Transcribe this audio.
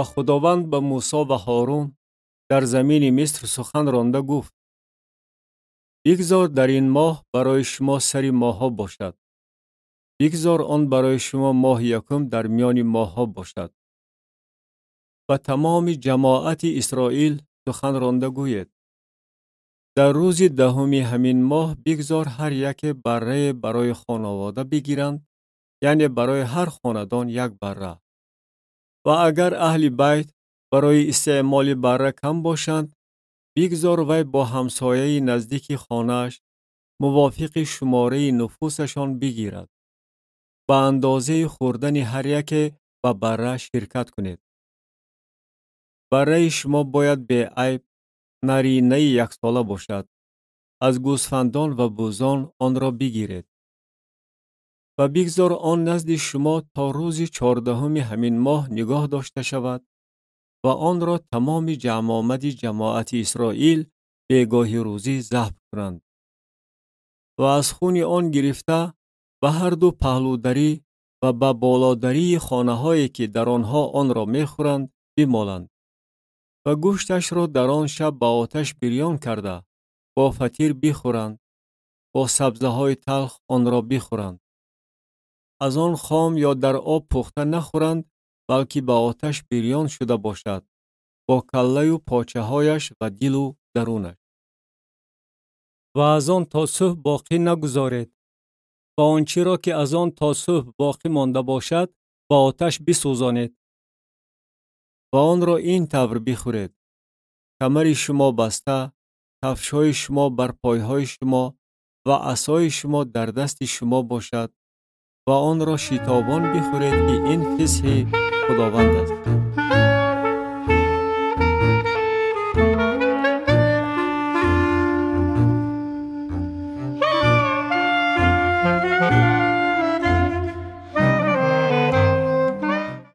خداوند به موسی و هارون در زمین مصر سخن رانده گفت: بگذار در این ماه برای شما سری ماه‌ها باشد. بگذار آن برای شما ماه یکم در میان ماه‌ها باشد. و تمام جماعت اسرائیل سخن رانده گوید: در روز دهمی همین ماه بگذار هر یک بره برای خانواده بگیرند، یعنی برای هر خاندان یک بره. و اگر اهل بیت برای استعمال بره کم باشند، بگذار وی با همسایه نزدیک خانه‌اش موافق شماره نفوسشان بگیرد. به اندازه خوردن هر یک به بره شرکت کنید. بره شما باید به عیب نرینه یک ساله باشد. از گوسفندان و بزان آن را بگیرید. و بگذار آن نزد شما تا روز 14 همین ماه نگاه داشته شود و آن را تمام جمع آمد جماعت اسرائیل به گاه روزی ذبح کنند. و از خون آن گرفته به هر دو پهلودری و به بالادری خانه هایی که در آنها آن را می خورند بمالند. و گوشتش را در آن شب با آتش بریان کرده با فطیر بخورند، با سبزه های تلخ آن را بخورند. از آن خام یا در آب پخته نخورند، بلکه با آتش بریان شده باشد، با کله و پاچه هایش و دل و درونش. و از آن تا صبح باقی نگذارید. و آنچه را که از آن تا صبح باقی مانده باشد با آتش بسوزانید. و آن را این طور بخورید: کمر شما بسته، کفش‌های شما بر پای‌های شما و عصای شما در دست شما باشد و آن را شتابان بخورید که این فصح خداوند است.